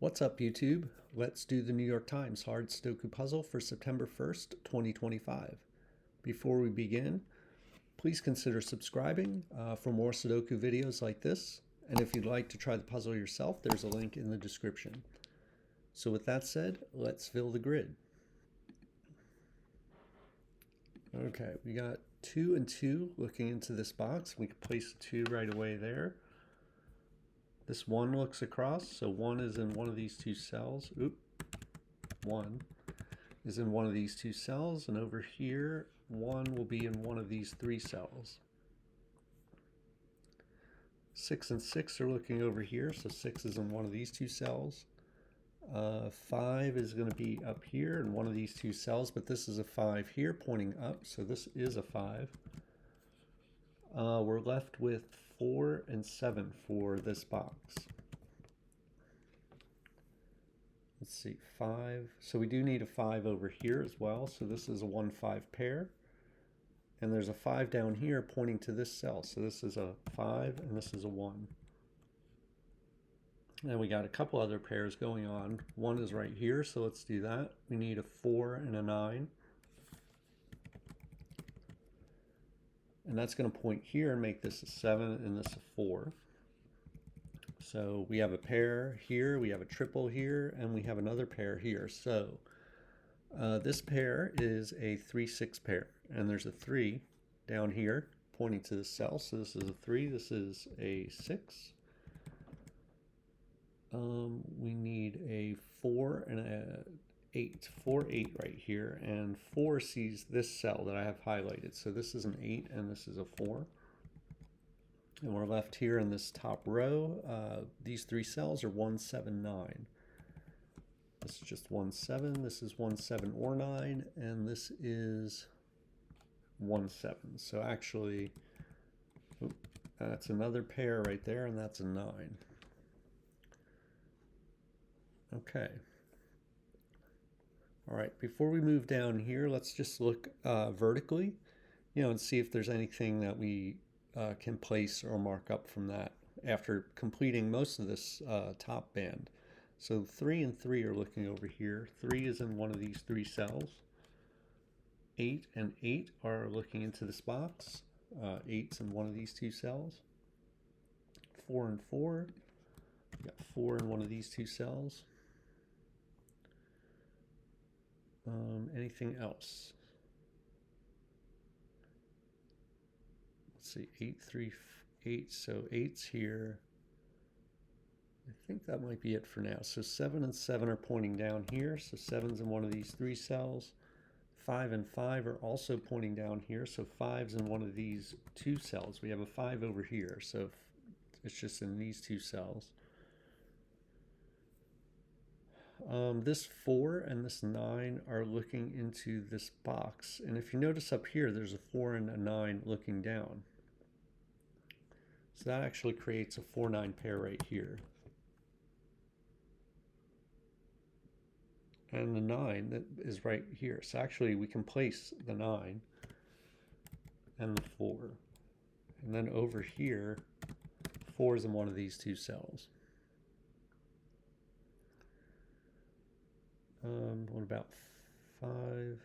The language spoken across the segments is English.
What's up, YouTube? Let's do the New York Times hard Sudoku puzzle for September 1st, 2025. Before we begin, please consider subscribing for more Sudoku videos like this. And if you'd like to try the puzzle yourself, there's a link in the description. So with that said, let's fill the grid. Okay, we got 2 and 2 looking into this box. We can place 2 right away there. This 1 looks across, so 1 is in one of these 2 cells. 1 is in one of these 2 cells, and over here, 1 will be in one of these 3 cells. 6 and 6 are looking over here, so 6 is in one of these 2 cells. 5 is going to be up here in one of these 2 cells, but this is a 5 here pointing up, so this is a 5. We're left with 4 and 7 for this box. Let's see, 5. So we do need a 5 over here as well. So this is a 1-5 pair. And there's a 5 down here pointing to this cell. So this is a 5 and this is a 1. And we got a couple other pairs going on. 1 is right here, so let's do that. We need a 4 and a 9. And that's going to point here and make this a 7 and this a 4. So we have a pair here, we have a triple here, and we have another pair here. So this pair is a 3-6 pair, and there's a 3 down here pointing to the cell. So this is a 3, this is a 6. We need a 4 and a 8, 4, 8 right here, and 4 sees this cell that I have highlighted. So this is an 8 and this is a 4. And we're left here in this top row. These 3 cells are 1, 7, 9. This is just 1, 7. This is 1, 7 or 9, and this is 1, 7. So actually, that's another pair right there, and that's a 9. Okay. All right, before we move down here, let's just look vertically, and see if there's anything that we can place or mark up from that after completing most of this top band. So 3 and 3 are looking over here. 3 is in one of these 3 cells. 8 and 8 are looking into this box. 8's in one of these 2 cells. 4 and 4. We got 4 in one of these 2 cells. Anything else? Let's see, 8, 3, 8. So 8's here. I think that might be it for now. So 7 and 7 are pointing down here. So 7's in one of these 3 cells. 5 and 5 are also pointing down here. So 5's in one of these 2 cells. We have a 5 over here. So it's just in these 2 cells. This 4 and this 9 are looking into this box. And if you notice up here, there's a 4 and a 9 looking down. So that actually creates a 4-9 pair right here. And the 9 that is right here. So actually we can place the 9 and the 4. And then over here, 4 is in one of these 2 cells. What about 5?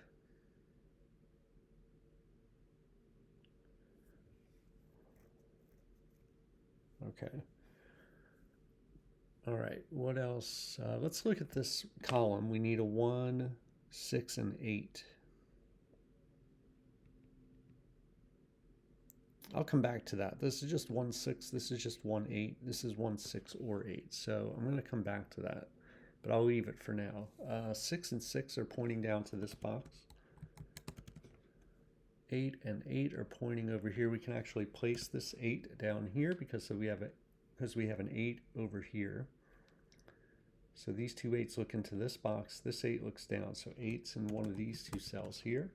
Okay. All right, what else? Let's look at this column. We need a 1, 6, and 8. I'll come back to that. This is just 1, 6. This is just 1, 8. This is 1, 6, or 8. So I'm going to come back to that, but I'll leave it for now. 6 and 6 are pointing down to this box. 8 and 8 are pointing over here. We can actually place this 8 down here because we have an 8 over here. So these 2 8's look into this box. This 8 looks down. So 8's in one of these 2 cells here.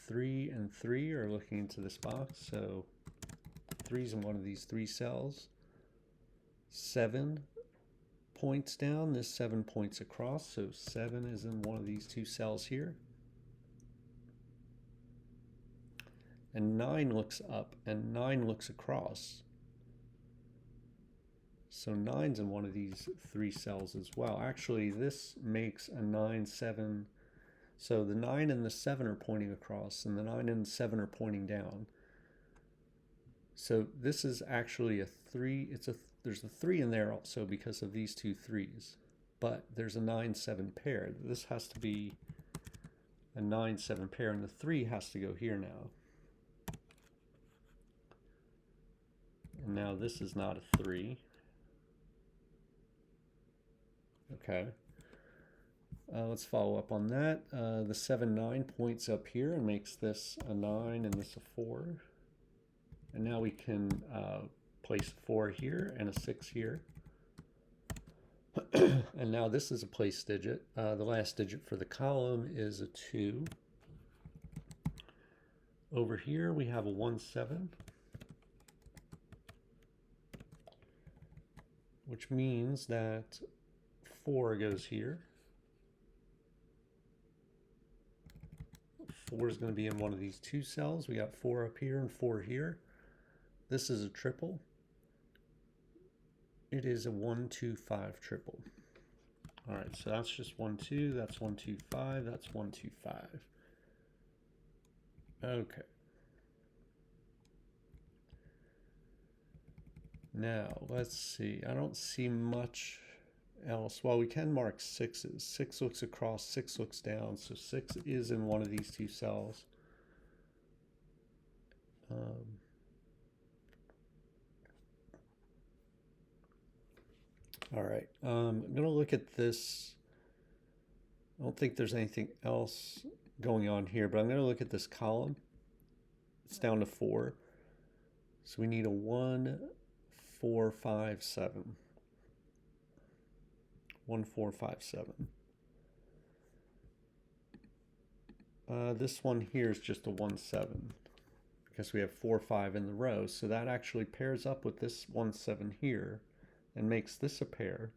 3 and 3 are looking into this box. So 3's in one of these 3 cells. 7 points down. This 7 points across. So 7 is in one of these 2 cells here. And 9 looks up and 9 looks across. So 9's in one of these 3 cells as well. Actually, this makes a 9, 7. So the 9 and the 7 are pointing across, and the 9 and the 7 are pointing down. So this is actually a 3. There's a 3 in there also because of these 2 3's. But there's a 9, 7 pair. This has to be a 9, 7 pair, and the 3 has to go here now. And now this is not a 3. Okay. Let's follow up on that. The 7, 9 points up here and makes this a 9 and this a 4. And now we can place a 4 here and a 6 here. And now this is a place digit. The last digit for the column is a 2. Over here we have a 1, 7. Which means that 4 goes here. 4 is going to be in one of these 2 cells. We got 4 up here and 4 here. This is a triple. It is a 1, 2, 5 triple. All right, so that's just 1, 2. That's 1, 2, 5. That's 1, 2, 5. Okay. Now, let's see. I don't see much else. Well, we can mark 6's. 6 looks across, 6 looks down. So 6 is in one of these 2 cells. All right. I'm going to look at this. I don't think there's anything else going on here, but I'm going to look at this column. It's down to 4. So we need a 1, 4, 5, 7. 1, 4, 5, 7. This one here is just a 1, 7 because we have 4, 5 in the row. So that actually pairs up with this 1, 7 here and makes this a pair.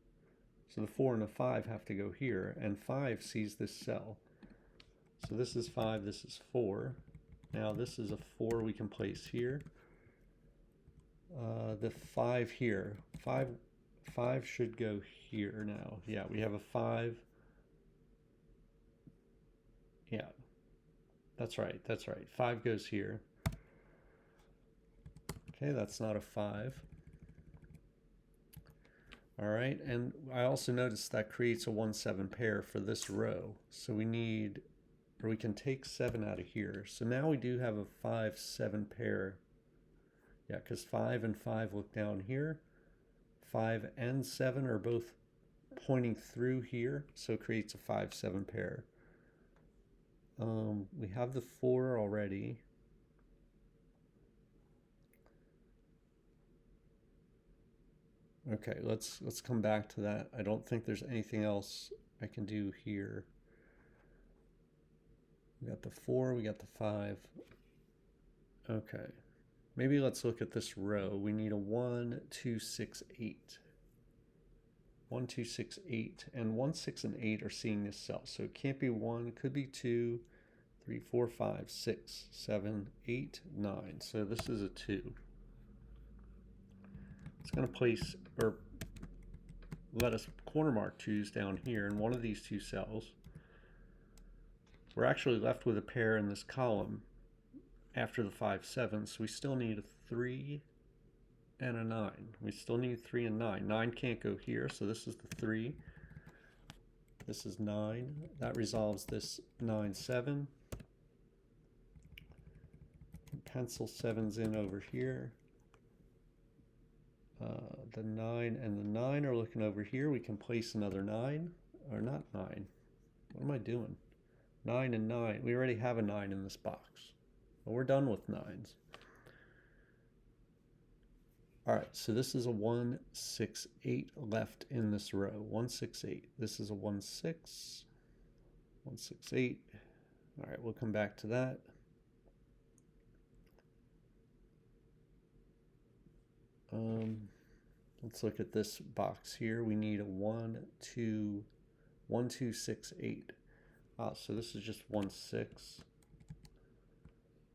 So the 4 and the 5 have to go here, and 5 sees this cell. So this is 5, this is 4. Now this is a 4 we can place here. The 5 here. 5 should go here now. Yeah, we have a 5. Yeah, that's right, that's right. 5 goes here. Okay, that's not a 5. All right, and I also noticed that creates a 1, 7 pair for this row. So we need, or we can take 7 out of here. So now we do have a 5, 7 pair. Yeah, because 5 and 5 look down here. 5 and 7 are both pointing through here, so it creates a 5, 7 pair. We have the 4 already. Okay, let's come back to that. I don't think there's anything else I can do here. We got the 4, we got the 5. Okay. Maybe let's look at this row. We need a 1, 2, 6, 8. 1, 2, 6, 8. And 1, 6, and 8 are seeing this cell. So it can't be 1, it could be 2, 3, 4, 5, 6, 7, 8, 9. So this is a 2. It's going to place, or let us corner mark 2's down here in one of these 2 cells. We're actually left with a pair in this column after the 5, 7, so we still need a 3 and a 9. We still need 3 and 9. 9 can't go here, so this is the 3. This is 9. That resolves this 9, 7. Pencil 7's in over here. The 9 and the 9 are looking over here. We can place another 9, or not 9. What am I doing? 9 and 9. We already have a 9 in this box. Well, we're done with 9's. All right, so this is a 1, 6, 8 left in this row. 1, 6, 8. This is a 1, 6. 1, 6, 8. All right, we'll come back to that. Let's look at this box here. We need a 1, 2, 1, 2, 6, 8. So this is just 1, 6.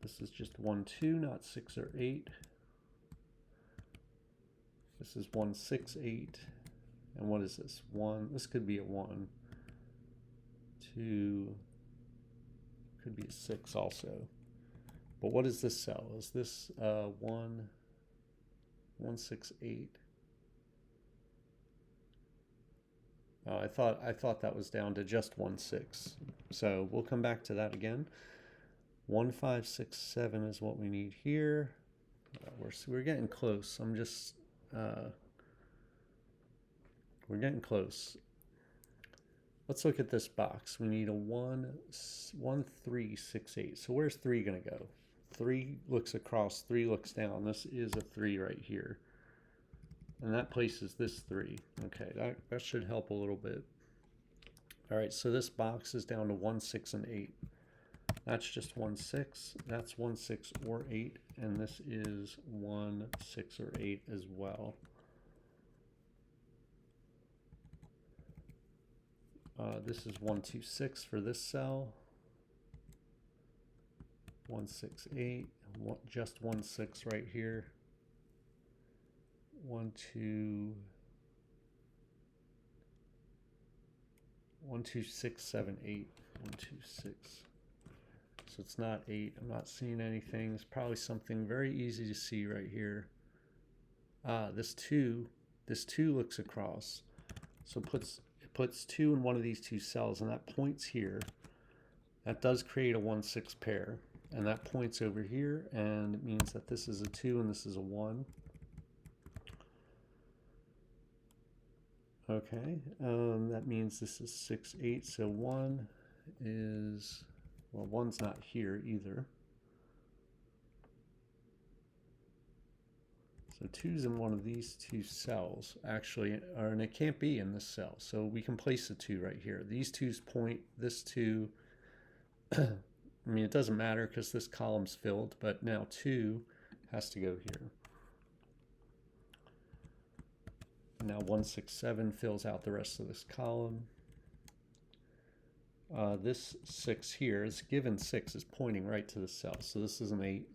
This is just 1, 2, not 6 or 8. This is 1, 6, 8. And what is this? 1. This could be a 1. 2. Could be a 6 also. But what is this cell? Is this 1, 1, 6, 8? Oh, I thought that was down to just 1, 6. So we'll come back to that again. 1, 5, 6, 7 is what we need here. We're getting close. We're getting close. Let's look at this box. We need a 1, 1, 3, 6, 8. So where's 3 going to go? 3 looks across, 3 looks down. This is a 3 right here. And that places this 3. Okay, that should help a little bit. All right, so this box is down to 1, 6, and 8. That's just 1, 6. That's 1, 6, or 8. And this is 1, 6, or 8 as well. This is 1, 2, 6 for this cell. 1, 6, 8. Just 1, 6 right here. 1, 2, 1, 2, 6, 7, 8. 1, 2, 6. So it's not 8. I'm not seeing anything. It's probably something very easy to see right here. This 2 looks across. So it puts 2 in one of these 2 cells, and that points here. That does create a 1, 6 pair. And that points over here, and it means that this is a 2 and this is a 1. Okay, that means this is 6, 8, so 1 is, well, 1's not here either. So 2's in one of these 2 cells, actually, and it can't be in this cell. So we can place a 2 right here. These 2's point, this 2, I mean, it doesn't matter because this column's filled, but now 2 has to go here. Now 1, 6, 7 fills out the rest of this column. This 6 here is given 6 is pointing right to the cell. So this is an 8.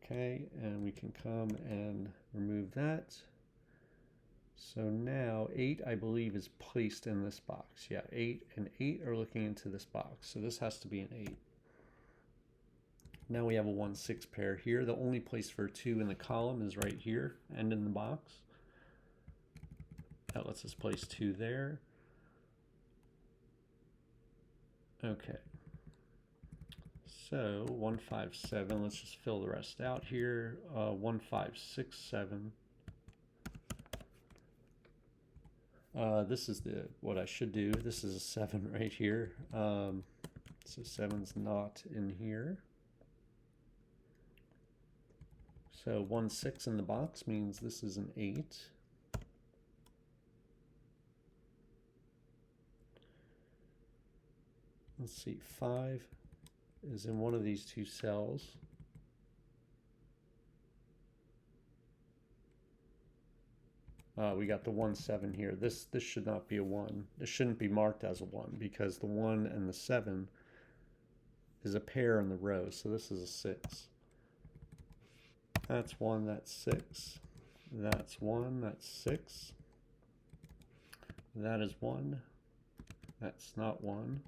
Okay, and we can come and remove that. So now 8, I believe, is placed in this box. Yeah, 8 and 8 are looking into this box. So this has to be an 8. Now we have a 1, 6 pair here. The only place for 2 in the column is right here and in the box. That lets us place 2 there. Okay. So 1, 5, 7. Let's just fill the rest out here. 1, 5, 6, 7. This is what I should do. This is a 7 right here. So 7's not in here. So 1, 6 in the box means this is an 8. Let's see, 5 is in one of these 2 cells. We got the 1, 7 here. This should not be a 1. This shouldn't be marked as a 1 because the 1 and the 7 is a pair in the row. So this is a 6. That's 1, that's 6. That's 1, that's 6. That is 1. That's not 1.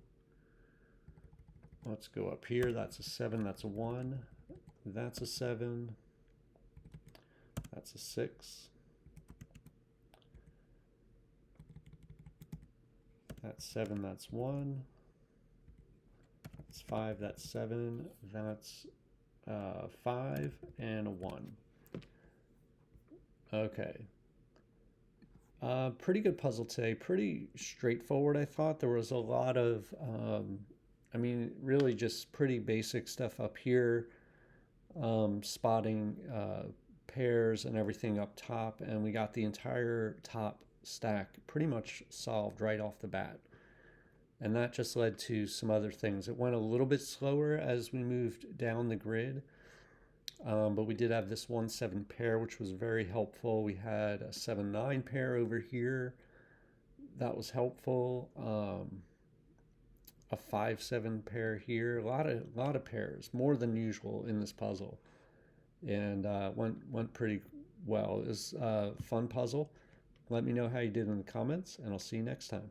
Let's go up here. That's a 7, that's a 1. That's a 7. That's a 6. That's 7, that's 1. That's 5, that's 7. That's 5 and a 1. Okay. Pretty good puzzle today. Pretty straightforward, I thought. There was a lot of, I mean, really just pretty basic stuff up here. Spotting pairs and everything up top. And we got the entire top stack pretty much solved right off the bat. And that just led to some other things. It went a little bit slower as we moved down the grid. But we did have this 1, 7 pair, which was very helpful. We had a 7, 9 pair over here. That was helpful. A 5, 7 pair here. A lot of pairs, more than usual in this puzzle. and went pretty well. It was a fun puzzle. Let me know how you did in the comments, and I'll see you next time.